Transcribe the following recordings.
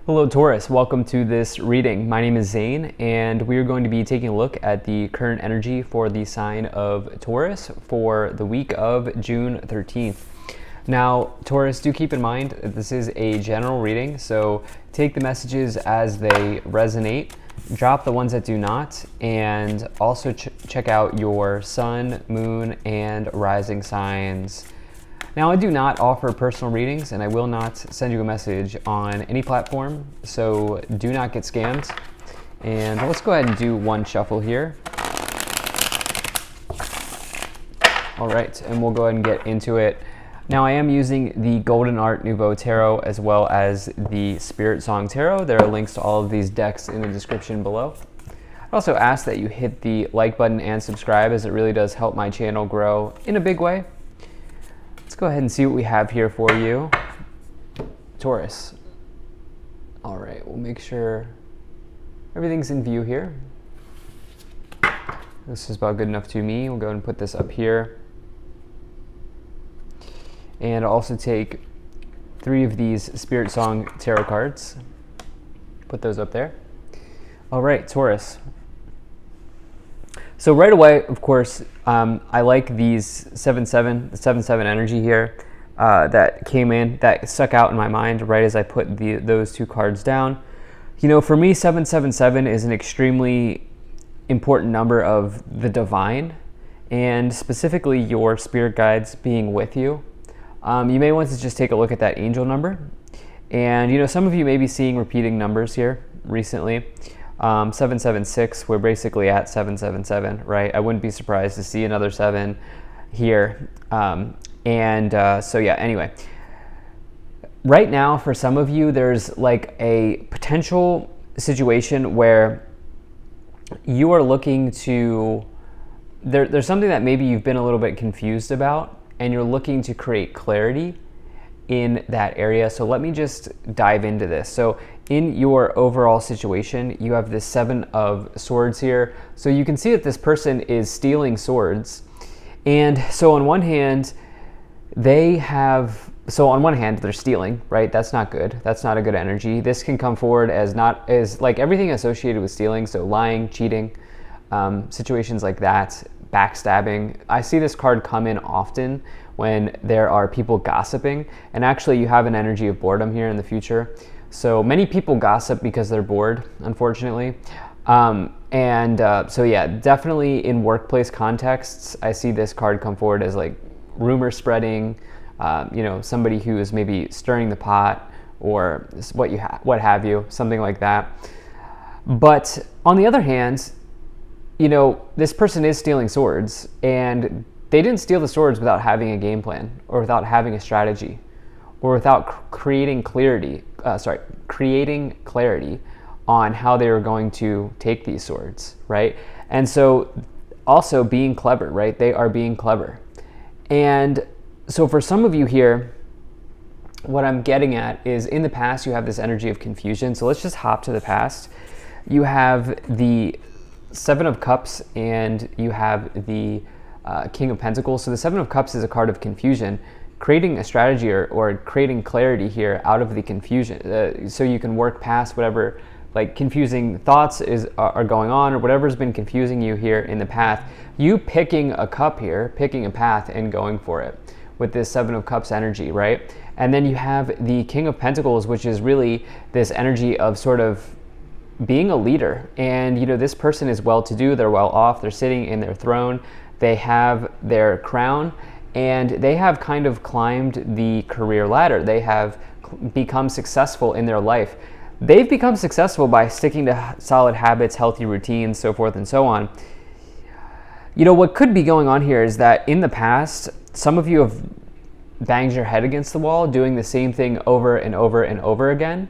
Hello Taurus, welcome to this reading. My name is Zane and we are going to be taking a look at the current energy for the sign of Taurus for the week of June 13th. Now Taurus, do keep in mind that this is a general reading, so take the messages as they resonate, drop the ones that do not, and also check out your sun, moon, and rising signs. Now, I do not offer personal readings, and I will not send you a message on any platform, so do not get scammed. And let's go ahead and do one shuffle here. All right, and we'll go ahead and get into it. Now, I am using the Golden Art Nouveau Tarot as well as the Spirit Song Tarot. There are links to all of these decks in the description below. I also ask that you hit the like button and subscribe, as it really does help my channel grow in a big way. Let's go ahead and see what we have here for you, Taurus. All right, we'll make sure everything's in view here. This is about good enough to me. We'll go ahead and put this up here. And I'll also take 3 of these Spirit Song Tarot cards. Put those up there. All right, Taurus. So right away, of course, I like these 7-7 energy here that came in, that stuck out in my mind right as I put those 2 cards down. You know, for me, 777 is an extremely important number of the divine, and specifically your spirit guides being with you. You may want to just take a look at that angel number. And, you know, some of you may be seeing repeating numbers here recently. 776, we're basically at 777, right? I wouldn't be surprised to see another 7 here. So yeah, anyway. Right now, for some of you, there's like a potential situation where you are looking to, there's something that maybe you've been a little bit confused about, and you're looking to create clarity in that area. So let me just dive into this. So in your overall situation, you have this 7 of swords here. So you can see that this person is stealing swords. And so on one hand, they're stealing, right? That's not good. That's not a good energy. This can come forward as like everything associated with stealing. So lying, cheating, situations like that, backstabbing. I see this card come in often when there are people gossiping, and actually you have an energy of boredom here in the future. So many people gossip because they're bored, unfortunately. So yeah, definitely in workplace contexts, I see this card come forward as like rumor spreading, you know, somebody who is maybe stirring the pot or what have you, something like that. But on the other hand, you know, this person is stealing swords, and they didn't steal the swords without having a game plan, or without having a strategy, or without creating clarity on how they were going to take these swords, right? And so also being clever, right? They are being clever. And so for some of you here, what I'm getting at is in the past, you have this energy of confusion. So let's just hop to the past. You have the 7 of Cups and you have the King of Pentacles. So the 7 of Cups is a card of confusion, creating a strategy or creating clarity here out of the confusion, so you can work past whatever like confusing thoughts are going on, or whatever's been confusing you here in the path. You picking a cup here, picking a path and going for it with this 7 of Cups energy, right? And then you have the King of Pentacles, which is really this energy of sort of being a leader. And you know, this person is well-to-do, they're well off, they're sitting in their throne, they have their crown, and they have kind of climbed the career ladder. They have become successful in their life. They've become successful by sticking to solid habits, healthy routines, so forth and so on. You know, what could be going on here is that in the past, some of you have banged your head against the wall doing the same thing over and over and over again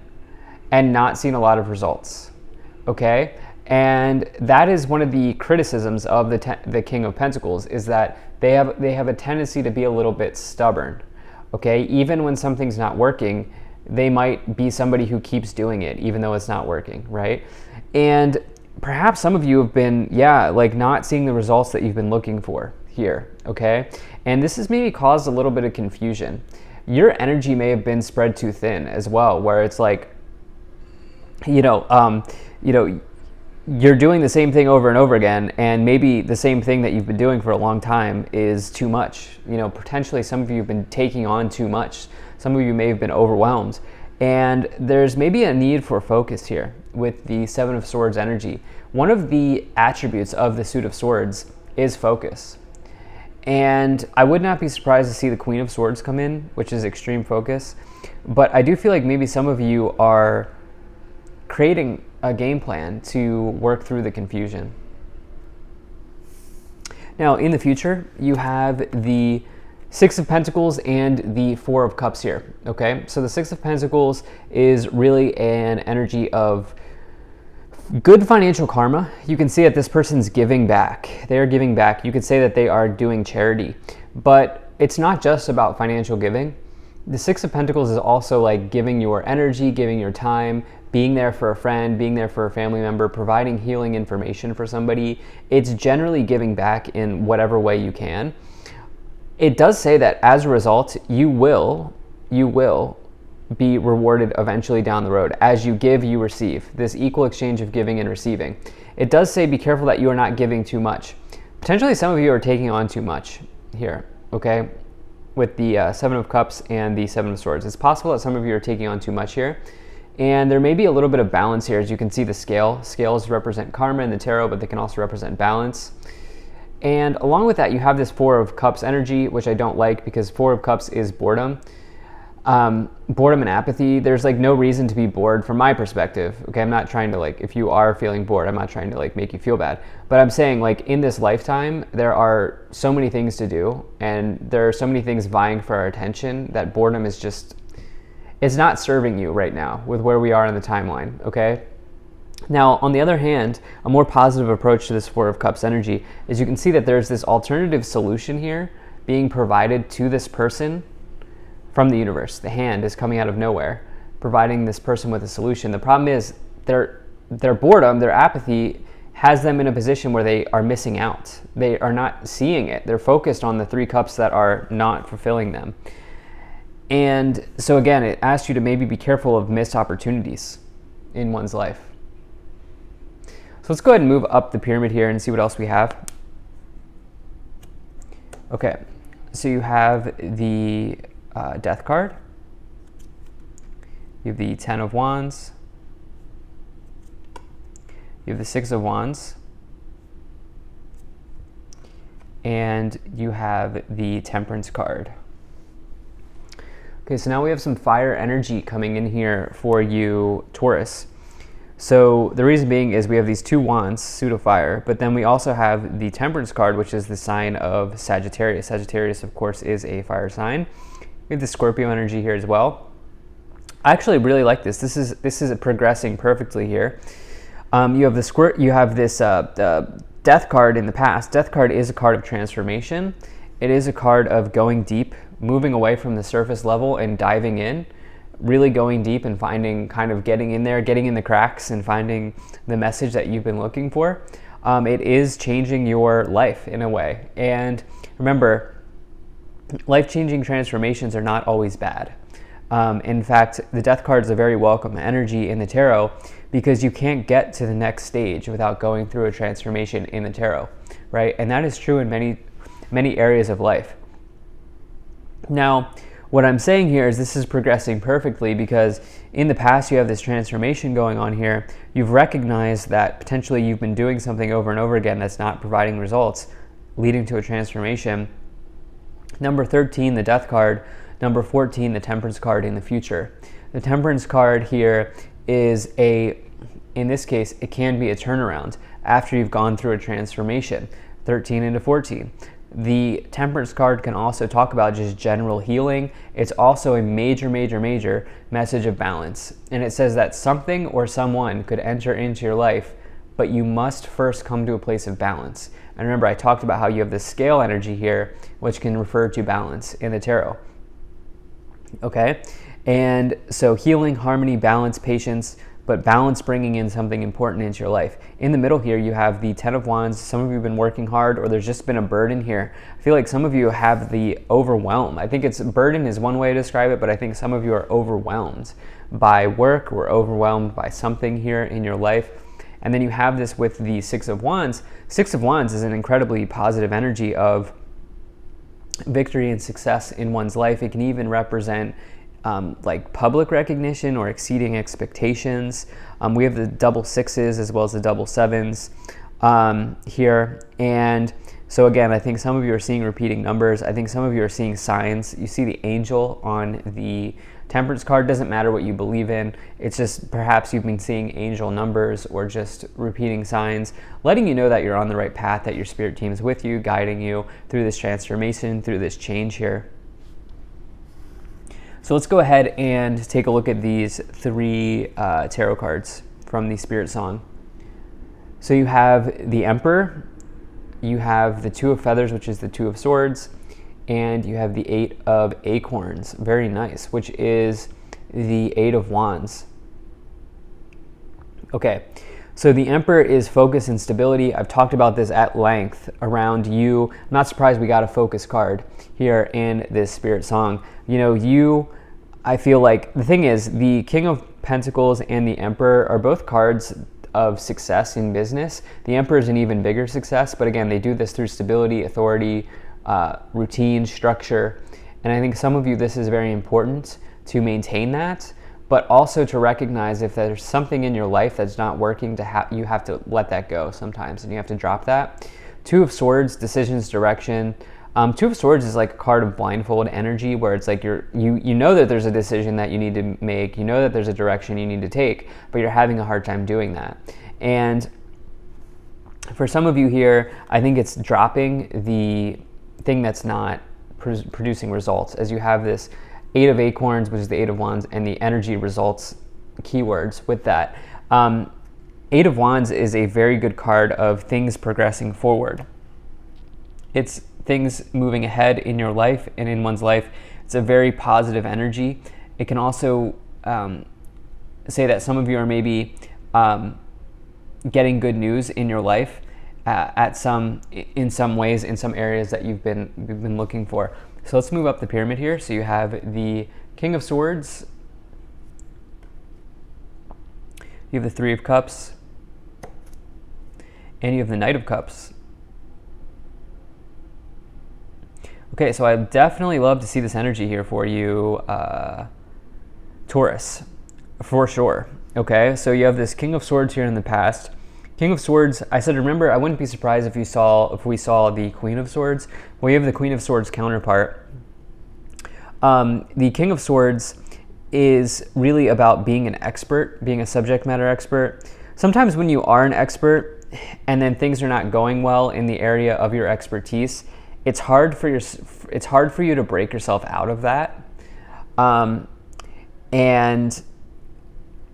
and not seen a lot of results, okay? And that is one of the criticisms of the King of Pentacles, is that they have a tendency to be a little bit stubborn, okay? Even when something's not working, they might be somebody who keeps doing it even though it's not working, right? And perhaps some of you have been, like not seeing the results that you've been looking for here, okay? And this has maybe caused a little bit of confusion. Your energy may have been spread too thin as well, where it's like you know, you know, you're doing the same thing over and over again, and maybe the same thing that you've been doing for a long time is too much. You know, potentially some of you have been taking on too much. Some of you may have been overwhelmed, and there's maybe a need for focus here with the Seven of Swords energy. One of the attributes of the Suit of Swords is focus. And I would not be surprised to see the Queen of Swords come in, which is extreme focus. But I do feel like maybe some of you are creating a game plan to work through the confusion. Now, in the future, you have the Six of Pentacles and the Four of Cups here, okay? So the Six of Pentacles is really an energy of good financial karma. You can see that this person's giving back. They are giving back. You could say that they are doing charity, but it's not just about financial giving. The Six of Pentacles is also like giving your energy, giving your time, being there for a friend, being there for a family member, providing healing information for somebody. It's generally giving back in whatever way you can. It does say that as a result, you will be rewarded eventually down the road. As you give, you receive. This equal exchange of giving and receiving. It does say be careful that you are not giving too much. Potentially some of you are taking on too much here, okay? With the Seven of Cups and the Seven of Swords. It's possible that some of you are taking on too much here. And there may be a little bit of balance here. As you can see, the scale. Scales represent karma in the tarot, but they can also represent balance. And along with that, you have this Four of Cups energy, which I don't like because Four of Cups is boredom. Boredom and apathy. There's like no reason to be bored from my perspective. Okay, I'm not trying to like, if you are feeling bored, I'm not trying to like make you feel bad. But I'm saying like in this lifetime, there are so many things to do and there are so many things vying for our attention that boredom is just, it's not serving you right now with where we are in the timeline, okay? Now, on the other hand, a more positive approach to this Four of Cups energy is you can see that there's this alternative solution here being provided to this person from the universe. The hand is coming out of nowhere, providing this person with a solution. The problem is their boredom, their apathy has them in a position where they are missing out. They are not seeing it. They're focused on the Three Cups that are not fulfilling them. And so again, it asks you to maybe be careful of missed opportunities in one's life. So let's go ahead and move up the pyramid here and see what else we have. Okay, so you have the Death card. You have the Ten of Wands. You have the Six of Wands. And you have the Temperance card. Okay, so now we have some fire energy coming in here for you, Taurus. So the reason being is we have these two wands, suit of fire, but then we also have the Temperance card, which is the sign of Sagittarius. Sagittarius, of course, is a fire sign. We have the Scorpio energy here as well. I actually really like this. This is progressing perfectly here. You have this Death card in the past. Death card is a card of transformation. It is a card of going deep, moving away from the surface level and diving in, really going deep and finding, kind of getting in there, getting in the cracks and finding the message that you've been looking for. It is changing your life in a way. And remember, life-changing transformations are not always bad. In fact, the Death card is a very welcome energy in the tarot because you can't get to the next stage without going through a transformation in the tarot, right? And that is true in many areas of life. Now, what I'm saying here is this is progressing perfectly because in the past you have this transformation going on here. You've recognized that potentially you've been doing something over and over again that's not providing results, leading to a transformation. Number 13, the Death card. Number 14, the Temperance card in the future. The Temperance card here is in this case, it can be a turnaround after you've gone through a transformation, 13 into 14. The Temperance card can also talk about just general healing. It's also a major message of balance. And it says that something or someone could enter into your life, but you must first come to a place of balance. And remember, I talked about how you have the scale energy here, which can refer to balance in the tarot. Okay? And so healing, harmony, balance, patience, but balance bringing in something important into your life. In the middle here, you have the Ten of Wands. Some of you have been working hard, or there's just been a burden here. I feel like some of you have the overwhelm. I think burden is one way to describe it, but I think some of you are overwhelmed by work or overwhelmed by something here in your life. And then you have this with the Six of Wands. Six of Wands is an incredibly positive energy of victory and success in one's life. It can even represent like public recognition or exceeding expectations. We have the double sixes as well as the double sevens here. And so again, I think some of you are seeing repeating numbers. I think some of you are seeing signs. You see the angel on the Temperance card. Doesn't matter what you believe in. It's just perhaps you've been seeing angel numbers or just repeating signs, letting you know that you're on the right path, that your spirit team is with you, guiding you through this transformation, through this change here. So let's go ahead and take a look at these 3 tarot cards from the Spirit Song. So you have the Emperor, you have the Two of Feathers, which is the Two of Swords, and you have the Eight of Acorns, very nice, which is the Eight of Wands. Okay, so the Emperor is focus and stability. I've talked about this at length around you. I'm not surprised we got a focus card here in this Spirit Song. You know, I feel like the thing is, the King of Pentacles and the Emperor are both cards of success in business. The Emperor is an even bigger success, but again, they do this through stability, authority, routine, structure. And I think some of you, this is very important to maintain that, but also to recognize if there's something in your life that's not working, you have to let that go sometimes, and you have to drop that. Two of Swords, decisions, direction. Two of Swords is like a card of blindfold energy, where it's like you know that there's a decision that you need to make, you know that there's a direction you need to take, but you're having a hard time doing that. And for some of you here, I think it's dropping the thing that's not producing results, as you have this Eight of Acorns, which is the Eight of Wands, and the energy results keywords with that. Eight of Wands is a very good card of things progressing forward. It's things moving ahead in your life and in one's life. It's a very positive energy. It can also say that some of you are maybe getting good news in your life in some ways, in some areas that you've been looking for. So let's move up the pyramid here. So you have the King of Swords, you have the Three of Cups, and you have the Knight of Cups. Okay, so I'd definitely love to see this energy here for you, Taurus, for sure. Okay, so you have this King of Swords here in the past. King of Swords, I said, remember, I wouldn't be surprised if we saw the Queen of Swords. Well, you have the Queen of Swords counterpart. The King of Swords is really about being an expert, being a subject matter expert. Sometimes when you are an expert and then things are not going well in the area of your expertise, it's hard for you to break yourself out of that. And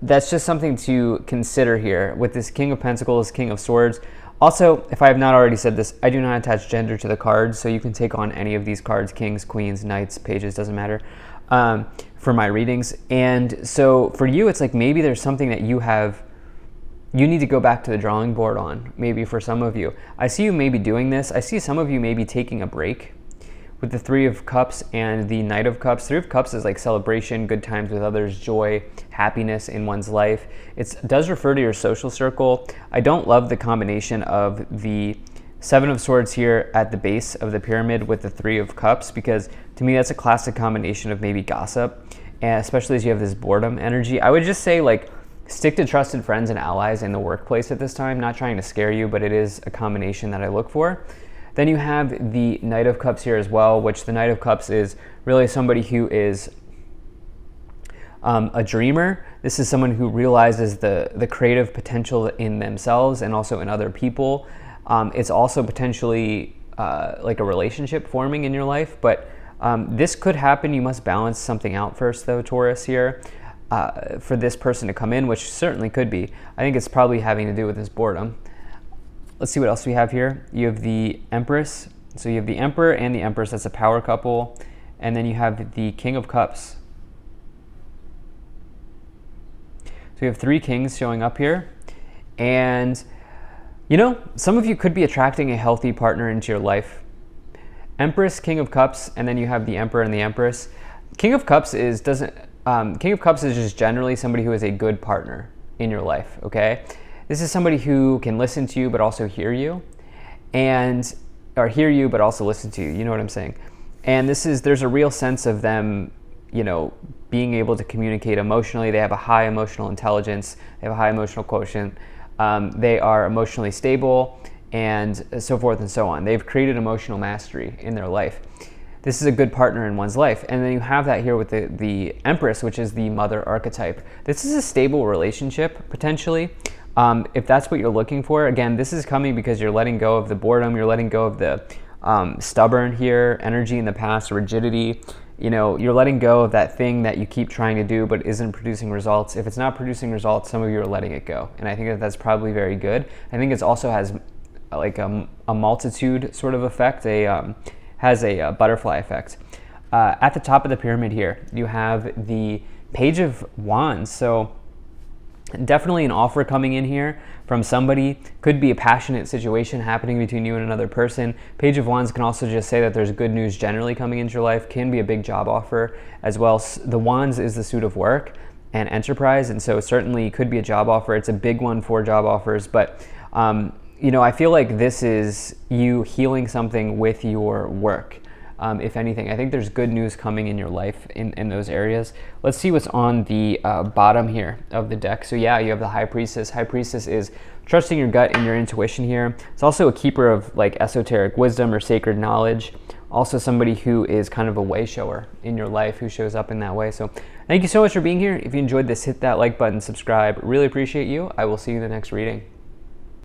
that's just something to consider here with this King of Pentacles, King of Swords. Also, if I have not already said this, I do not attach gender to the cards, so you can take on any of these cards, kings, queens, knights, pages, doesn't matter, for my readings. And so for you, it's like maybe there's something that you need to go back to the drawing board on, maybe for some of you. I see you maybe doing this. I see some of you maybe taking a break with the Three of Cups and the Knight of Cups. Three of Cups is like celebration, good times with others, joy, happiness in one's life. It does refer to your social circle. I don't love the combination of the Seven of Swords here at the base of the pyramid with the Three of Cups, because to me that's a classic combination of maybe gossip, and especially as you have this boredom energy. I would just say, like, stick to trusted friends and allies in the workplace at this time. Not trying to scare you, but it is a combination that I look for. Then you have the Knight of Cups here as well, which the Knight of Cups is really somebody who is a dreamer. This is someone who realizes the creative potential in themselves and also in other people. It's also potentially like a relationship forming in your life, but this could happen. You must balance something out first, though, Taurus, here, for this person to come in, which certainly could be. I think it's probably having to do with this boredom. Let's see what else we have here. You have the Empress. So you have the Emperor and the Empress. That's a power couple. And then you have the King of Cups. we have 3 kings showing up here. And, you know, some of you could be attracting a healthy partner into your life. Empress, King of Cups, and then you have the Emperor and the Empress. King of Cups is just generally somebody who is a good partner in your life, okay? This is somebody who can listen to you but also hear you, or hear you but also listen to you, you know what I'm saying? And there's a real sense of them, you know, being able to communicate emotionally. They have a high emotional intelligence, they have a high emotional quotient, they are emotionally stable, and so forth and so on. They've created emotional mastery in their life. This is a good partner in one's life. And then you have that here with the Empress, which is the mother archetype. This is a stable relationship, potentially. If that's what you're looking for, again, this is coming because you're letting go of the boredom, you're letting go of the stubborn here, energy in the past, rigidity. You know, you're letting go of that thing that you keep trying to do but isn't producing results. If it's not producing results, some of you are letting it go. And I think that that's probably very good. I think it also has like a multitude sort of effect, has a butterfly effect. At the top of the pyramid here, you have the Page of Wands. So definitely an offer coming in here from somebody. Could be a passionate situation happening between you and another person. Page of Wands can also just say that there's good news generally coming into your life. Can be a big job offer as well. The Wands is the suit of work and enterprise, and so certainly could be a job offer. It's a big one for job offers, but you know, I feel like this is you healing something with your work. If anything, I think there's good news coming in your life in those areas. Let's see what's on the bottom here of the deck. So yeah, you have the High Priestess. High Priestess is trusting your gut and your intuition here. It's also a keeper of like esoteric wisdom or sacred knowledge. Also somebody who is kind of a way shower in your life, who shows up in that way. So thank you so much for being here. If you enjoyed this, hit that like button, subscribe. Really appreciate you. I will see you in the next reading.